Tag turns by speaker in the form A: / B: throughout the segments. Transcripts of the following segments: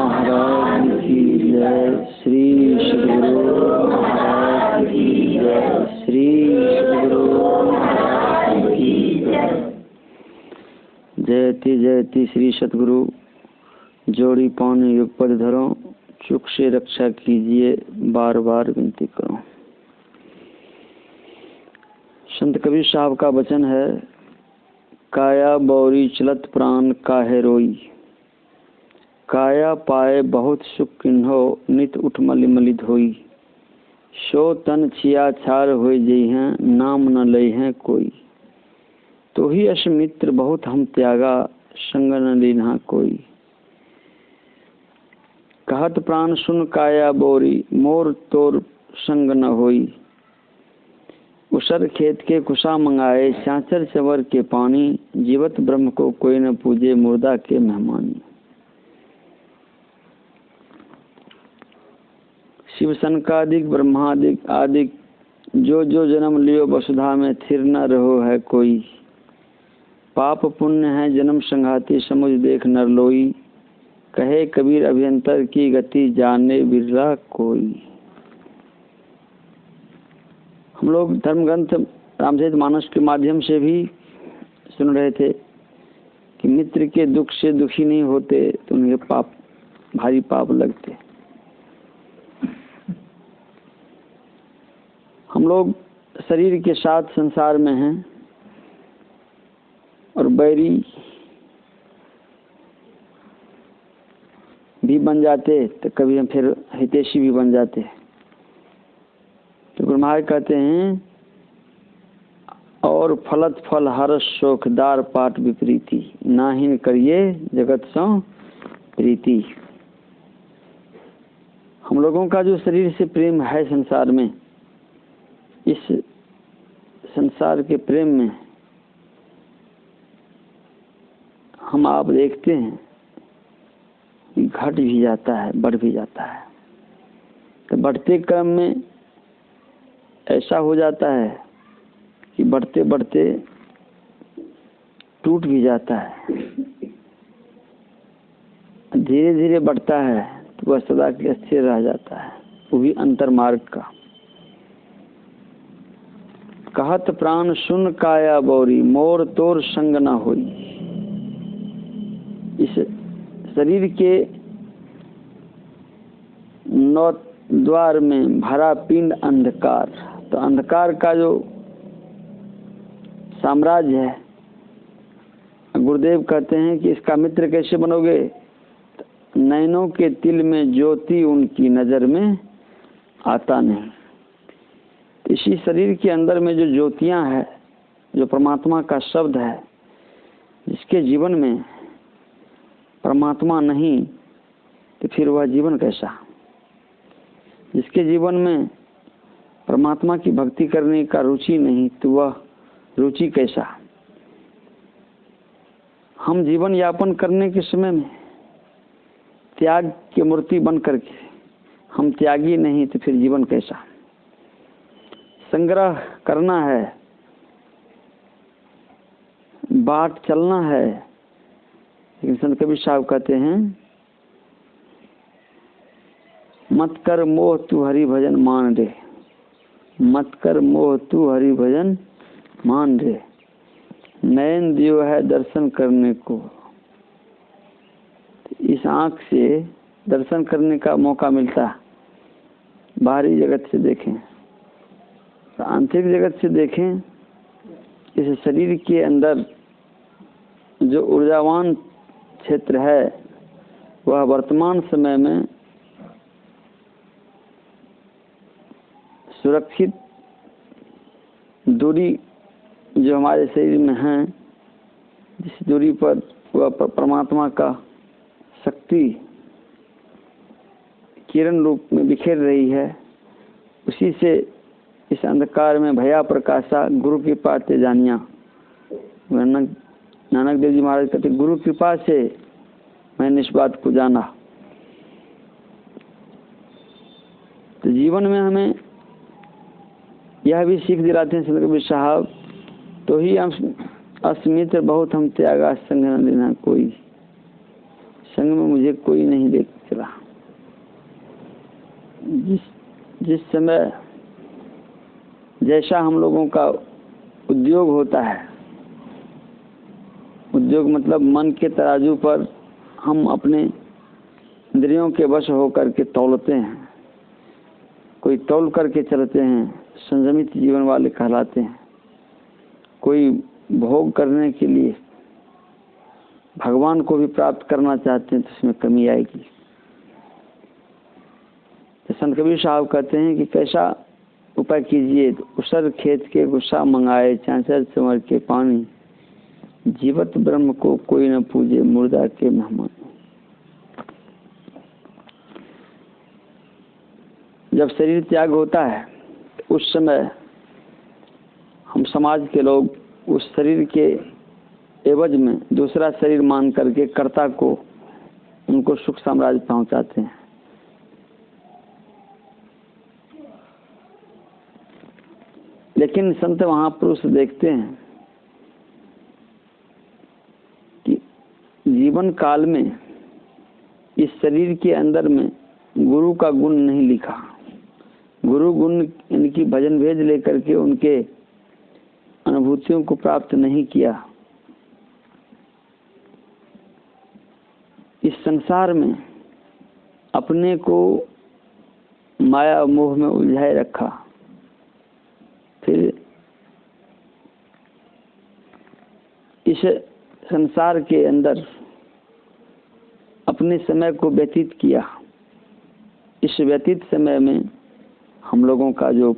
A: महाराज की जय। श्री सद्गुरु महाराज की जय। श्री सद्गुरु महाराज की जय। जयति जयति श्री सद्गुरु। जोड़ी पानी युगपद धरो, चुक से रक्षा कीजिए, बार बार विनती करो। संत कबीर साहब का वचन है, काया बौरी चलत प्राण काहे रोई, काया पाए बहुत सुख किन्हो, नित उठ मलि मलि धोई। सो तन छिया छार होई जई हैं, नाम न लई हैं कोई। तो ही अस मित्र बहुत हम त्यागा, संग न लीन्हा कोई। कहत प्राण सुन काया बोरी, मोर तोर संग न होई। उसर खेत के कुशा मंगाए, चाचर चवर के पानी। जीवत ब्रह्म को कोई न पूजे, मुर्दा के मेहमानी। शिव सनकादिक ब्रह्मादिक आदिक, जो जो जन्म लियो वसुधा में, थिर न रहो है कोई। पाप पुण्य है जन्म संघाती, समुझ देख नर लोई। कहे कबीर अभियंतर की गति, जाने बिरला कोई। हम लोग धर्म ग्रंथ रामचरितमानस के माध्यम से भी सुन रहे थे कि मित्र के दुख से दुखी नहीं होते तो उन्हें पाप, भारी पाप लगते। हम लोग शरीर के साथ संसार में हैं और बैरी भी बन जाते तो कभी हम फिर हितैषी भी बन जाते। तो गुरु महाराज कहते हैं, और फलत फल हर्ष शोखदार पाठ विपरीति, नाहिन करिए जगत सो प्रीति। हम लोगों का जो शरीर से प्रेम है संसार में, इस संसार के प्रेम में हम आप देखते हैं कि घट भी जाता है, बढ़ भी जाता है। तो बढ़ते क्रम में ऐसा हो जाता है कि बढ़ते बढ़ते टूट भी जाता है। धीरे धीरे बढ़ता है तो वह सदा के लिए स्थिर रह जाता है, वो भी अंतर मार्ग का। कहत प्राण सुन काया बोरी, मोर तोर संग न होई। इस शरीर के नौ द्वार में भरा पिंड अंधकार। तो अंधकार का जो साम्राज्य है, गुरुदेव कहते हैं कि इसका मित्र कैसे बनोगे। नैनों के तिल में ज्योति उनकी नजर में आता नहीं। इसी शरीर के अंदर में जो ज्योतियां हैं, जो परमात्मा का शब्द है, जिसके जीवन में परमात्मा नहीं तो फिर वह जीवन कैसा। जिसके जीवन में परमात्मा की भक्ति करने का रुचि नहीं तो वह रुचि कैसा। हम जीवन यापन करने के समय में त्याग की मूर्ति बन करके हम त्यागी नहीं तो फिर जीवन कैसा। संग्रह करना है, बाट चलना है, लेकिन संत कबीर साहब कहते हैं, मत कर मोह तू हरि भजन मान रे, मत कर मोह तू हरि भजन मान रे। नयन दियो है दर्शन करने को, इस आँख से दर्शन करने का मौका मिलता है। बाहरी जगत से देखें, आंतरिक जगत से देखें। इस शरीर के अंदर जो ऊर्जावान क्षेत्र है, वह वर्तमान समय में सुरक्षित दूरी जो हमारे शरीर में है, जिस दूरी पर वह परमात्मा का शक्ति किरण रूप में बिखेर रही है, उसी से इस अंधकार में भया प्रकाशा गुरु कृपा ते जानिया। नानक देव जी महाराज कहते, गुरु कृपा से मैंने इस बात को जाना। तो जीवन में हमें यह भी सीख दिलाते हैं संत कबीर साहब, तो ही हम अस्मित्र बहुत हम त्यागा, संग न लेना कोई। संग में मुझे कोई नहीं देख चला। जिस समय जैसा हम लोगों का उद्योग होता है, उद्योग मतलब मन के तराजू पर हम अपने इंद्रियों के वश होकर के तौलते हैं, कोई तौल करके चलते हैं, संयमित जीवन वाले कहलाते हैं। कोई भोग करने के लिए भगवान को भी प्राप्त करना चाहते हैं तो इसमें कमी आएगी। तो संत कबीर साहब कहते हैं कि कैसा उपाय कीजिए, तो उसर खेत के गुस्सा मंगाए, चांचर चंवर के पानी, जीवत ब्रह्म को कोई न पूजे, मुर्दा के मेहमान। जब शरीर त्याग होता है तो उस समय हम समाज के लोग उस शरीर के एवज में दूसरा शरीर मान करके कर्ता को उनको सुख साम्राज्य पहुंचाते हैं। लेकिन संत महापुरुष देखते हैं कि जीवन काल में इस शरीर के अंदर में गुरु का गुण नहीं लिखा। गुरु गुण इनकी भजन भेद लेकर के उनके अनुभूतियों को प्राप्त नहीं किया। इस संसार में अपने को माया मोह में उलझाए रखा। फिर इस संसार के अंदर अपने समय को व्यतीत किया। इस व्यतीत समय में हम लोगों का जो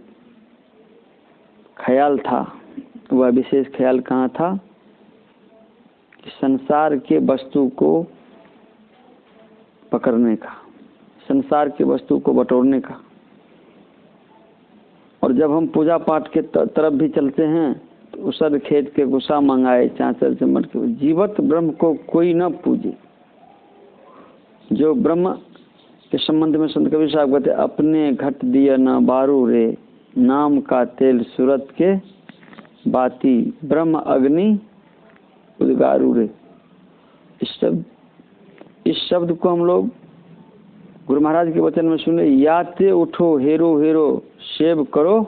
A: ख्याल था वह विशेष ख्याल कहाँ था कि संसार के वस्तु को पकड़ने का, संसार के वस्तु को बटोरने का। और जब हम पूजा पाठ के तरफ भी चलते हैं तो उसर खेत के गुस्सा मंगाए, चांचर चमट के, जीवत ब्रह्म को कोई न पूजे। जो ब्रह्म के संबंध में संत कबीर साहब कहते, अपने घट दिया न बारू रे, नाम का तेल सूरत के बाती, ब्रह्म अग्नि उद्गारू रे। इस शब्द को हम लोग गुरु महाराज के वचन में सुने, याते उठो हेरो हेरो, सेव करो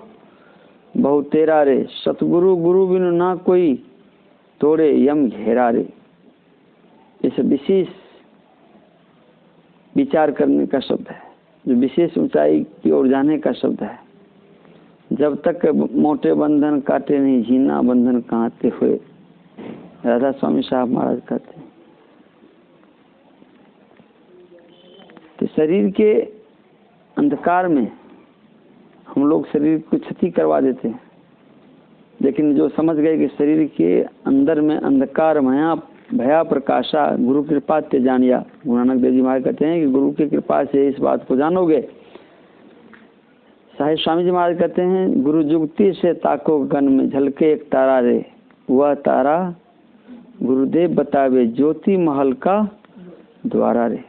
A: बहु तेरा रे, सतगुरु गुरु बिनु ना कोई, तोड़े यम घेरा रे। इस विशेष विचार करने का शब्द है, जो विशेष ऊंचाई की ओर जाने का शब्द है। जब तक मोटे बंधन काटे नहीं, झीना बंधन काटे हुए, राधा स्वामी साहब महाराज कहते हैं। तो शरीर के अंधकार में हम लोग शरीर को क्षति करवा देते हैं। लेकिन जो समझ गए कि शरीर के अंदर में अंधकार भया प्रकाशा, गुरु कृपा ते जानिया। गुरु नानक देव जी महाराज कहते हैं कि गुरु की कृपा से इस बात को जानोगे। साहिब स्वामी जी महाराज कहते हैं, गुरु जुगती से ताको गन में झलके एक तारा रे, वह तारा गुरुदेव बतावे ज्योति महल का द्वारा रे।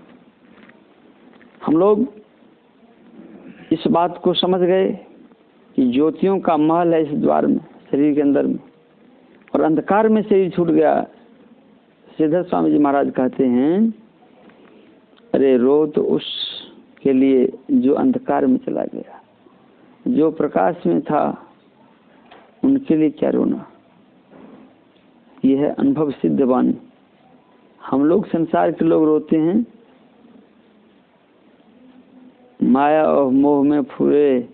A: हम लोग इस बात को समझ गए कि ज्योतियों का महल है इस द्वार में, शरीर के अंदर में, और अंधकार में शरीर छूट गया। श्रीधर स्वामी जी महाराज कहते हैं, अरे रो तो उस के लिए जो अंधकार में चला गया, जो प्रकाश में था उनके लिए क्या रोना। यह है अनुभव सिद्ध वाणी। हम लोग संसार के लोग रोते हैं, माया और मोह में फुरे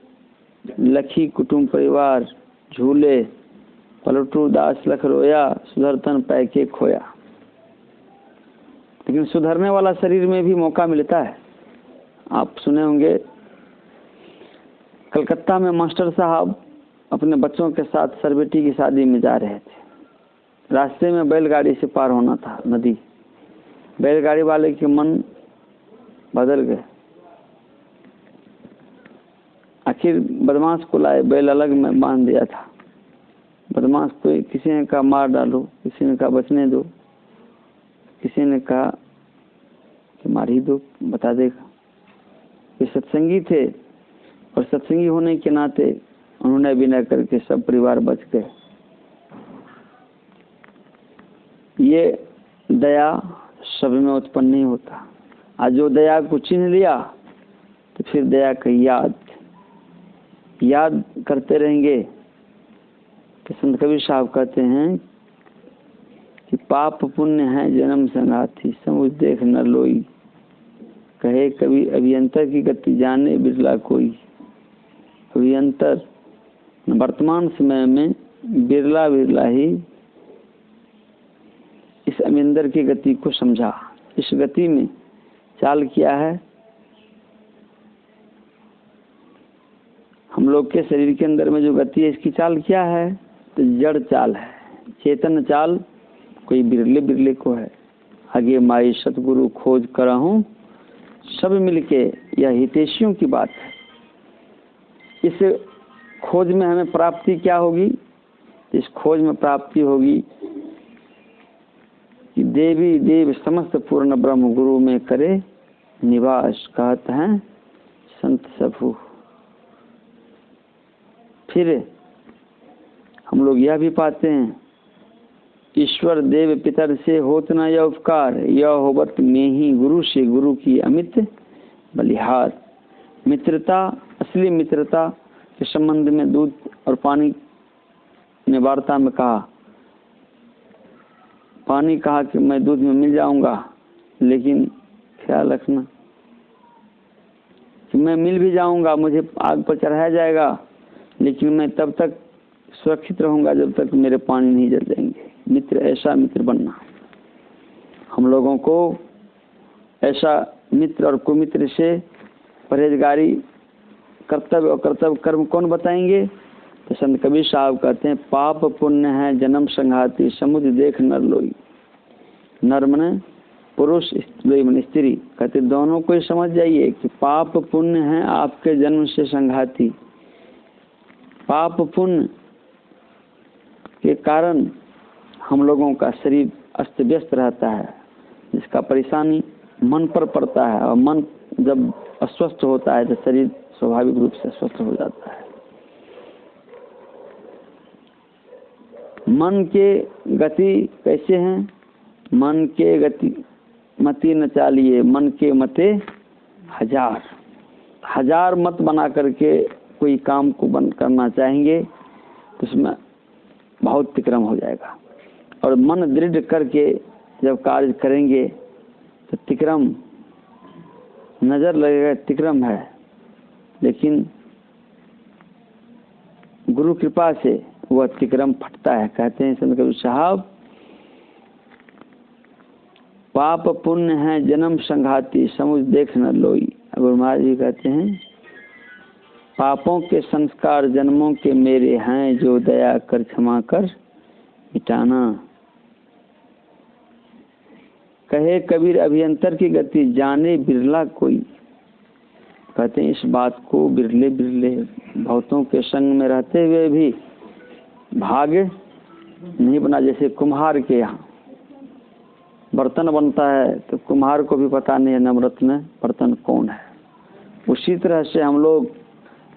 A: लखी कुटुंब परिवार, झूले पलटू दास लख रोया, सुधरतन पैके खोया। लेकिन सुधरने वाला शरीर में भी मौका मिलता है। आप सुने होंगे, कलकत्ता में मास्टर साहब अपने बच्चों के साथ सरबेटी की शादी में जा रहे थे। रास्ते में बैलगाड़ी से पार होना था नदी। बैलगाड़ी वाले के मन बदल गए। आखिर बदमाश को लाए, बैल अलग में बांध दिया था। बदमाश को किसी ने कहा मार डालो, किसी ने कहा बचने दो, किसी ने कहा कि मार ही दो, बता देगा। ये सत्संगी थे और सत्संगी होने के नाते उन्होंने विनय करके सब परिवार बच गए। ये दया सब में उत्पन्न नहीं होता। आज जो दया को चिन्ह लिया तो फिर दया की याद याद करते रहेंगे। तो संत कबीर साहब कहते हैं कि पाप पुण्य है जन्म संगाथी, समुझ देख न लोई। कहे कभी अभियंतर की गति जाने बिरला कोई। अभियंतर वर्तमान समय में बिरला ही इस अभियंतर की गति को समझा। इस गति में चाल क्या है? हम लोग के शरीर के अंदर में जो गति है, इसकी चाल क्या है? तो जड़ चाल है। चेतन चाल कोई बिरले को है। आगे माई सतगुरु खोज करा हूँ, सब मिलके, यह हितैषियों की बात है। इस खोज में हमें प्राप्ति क्या होगी? इस खोज में प्राप्ति होगी कि देवी देव समस्त पूर्ण ब्रह्म गुरु में करे निवास, कहते हैं संत सबू। फिर हम लोग यह भी पाते हैं, ईश्वर देव पितर से होत न यह उपकार, यह होवत में ही गुरु से गुरु की अमित बलिहार। मित्रता, असली मित्रता के संबंध में दूध और पानी ने वार्ता में कहा। पानी कहा कि मैं दूध में मिल जाऊंगा, लेकिन ख्याल रखना कि मैं मिल भी जाऊंगा, मुझे आग पर चढ़ाया जाएगा, लेकिन मैं तब तक सुरक्षित रहूंगा जब तक मेरे पानी नहीं जल जाएंगे। मित्र, ऐसा मित्र बनना। हम लोगों को ऐसा मित्र और कुमित्र से परहेजगारी, कर्तव्य और कर्तव्य कर्म कौन बताएंगे? तो संत कबीर साहब कहते हैं, पाप पुण्य है जन्म संघाती, समुझ देख नर लोई। नर मन पुरुष, लोई मन स्त्री। कहते दोनों को समझ जाइए कि पाप पुण्य है आपके जन्म से संघाती। पाप पुण्य के कारण हम लोगों का शरीर अस्त व्यस्त रहता है, जिसका परेशानी मन पर पड़ता है, और मन जब अस्वस्थ होता है तो शरीर स्वाभाविक रूप से स्वस्थ हो जाता है। मन के गति कैसे हैं? मन के गति मति न चालिए, मन के मते हजार। हजार मत बना करके कोई काम को बंद करना चाहेंगे तो उसमें बहुत तिक्रम हो जाएगा। और मन दृढ़ करके जब कार्य करेंगे तो तिक्रम नजर लगेगा, तिक्रम है, लेकिन गुरु कृपा से वह तिक्रम फटता है। कहते हैं संत कबीर साहब, पाप पुण्य है जन्म संघाती, समुझ देख न लोई। गुरु महाराज जी कहते हैं, पापों के संस्कार जन्मों के मेरे हैं, जो दया कर क्षमा कर मिटाना। कहे कबीर अभियंतर की गति जाने बिरला कोई। कहते हैं इस बात को बिरले बहुतों के संग में रहते हुए भी भाग्य नहीं बना। जैसे कुम्हार के यहाँ बर्तन बनता है तो कुम्हार को भी पता नहीं है नवरत्न बर्तन कौन है। उसी तरह से हम लोग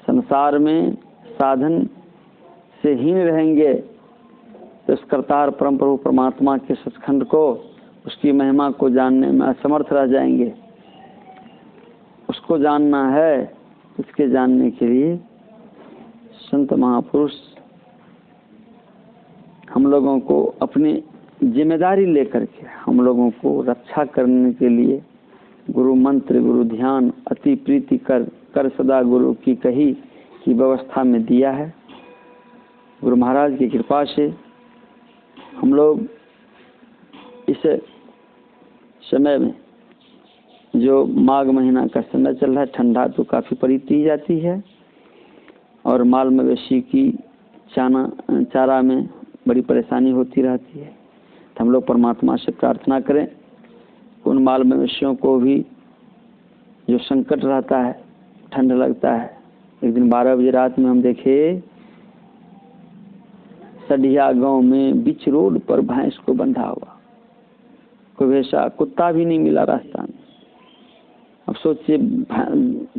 A: संसार में साधन से हीन रहेंगे तो इस करतार परम प्रभु परमात्मा के सचखंड को, उसकी महिमा को जानने में असमर्थ रह जाएंगे। उसको जानना है, उसके जानने के लिए संत महापुरुष हम लोगों को अपनी जिम्मेदारी लेकर के हम लोगों को रक्षा करने के लिए गुरु मंत्र, गुरु ध्यान, अति प्रीति कर सदा गुरु की कही की व्यवस्था में दिया है। गुरु महाराज की कृपा से हम लोग इस समय में, जो माघ महीना का समय चल रहा है, ठंडा तो काफ़ी पड़ी जाती है और माल मवेशी की चारा में बड़ी परेशानी होती रहती है। तो हम लोग परमात्मा से प्रार्थना करें उन माल मवेशियों को भी जो संकट रहता है, ठंड लगता है। एक दिन 12 बजे रात में हम देखे सडिया गांव में बीच रोड पर भैंस को बंधा हुआ, कोई वैसा कुत्ता भी नहीं मिला रास्ता में। अब सोचिए,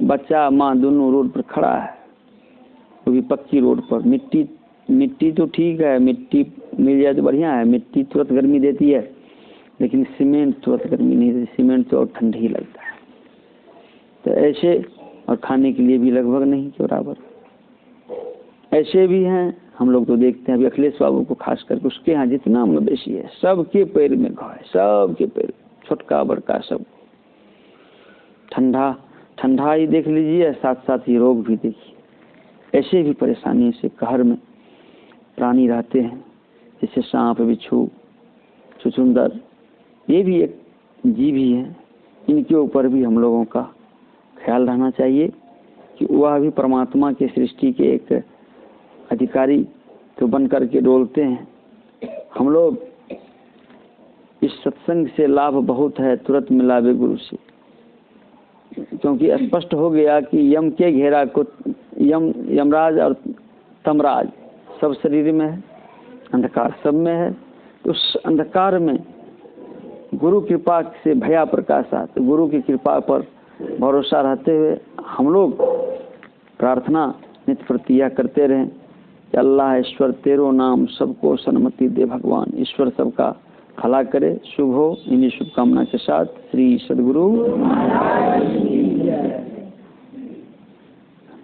A: बच्चा माँ दोनों रोड पर खड़ा है, वो भी पक्की रोड पर। मिट्टी तो ठीक है, मिट्टी मिल जाए तो बढ़िया है, मिट्टी तुरंत गर्मी देती है, लेकिन सीमेंट तुरंत गर्मी नहीं देती, सीमेंट तो और ठंड ही लगता है। तो ऐसे, और खाने के लिए भी लगभग नहीं के बराबर। ऐसे भी हैं, हम लोग तो देखते हैं अभी अखिलेश बाबू को खास करके, उसके यहाँ जितना मवेशी है सबके पैर में घाव है, सबके पैर, छोटका बड़का सब। ठंडा ही देख लीजिए, साथ साथ ही रोग भी देखिए। ऐसे भी परेशानी से कहर में प्राणी रहते हैं, जैसे सांप, बिच्छू, छुछुंदर, ये भी एक जीव ही है। इनके ऊपर भी हम लोगों का ख्याल रहना चाहिए कि वह भी परमात्मा के सृष्टि के एक अधिकारी तो बन करके डोलते हैं। हम लोग इस सत्संग से लाभ बहुत है, तुरंत मिलावे गुरु से, क्योंकि स्पष्ट हो गया कि यम के घेरा को यमराज और तमराज सब शरीर में है, अंधकार सब में है। तो उस अंधकार में गुरु कृपा से भया प्रकाशा, तो गुरु की कृपा पर भरोसा रहते हुए हम लोग प्रार्थना नित्य प्रतिया करते रहें कि अल्लाह ईश्वर तेरो नाम सबको सन्मति दे भगवान। ईश्वर सबका भला करे, शुभ हो। इन्हीं शुभकामना के साथ श्री सद्गुरु।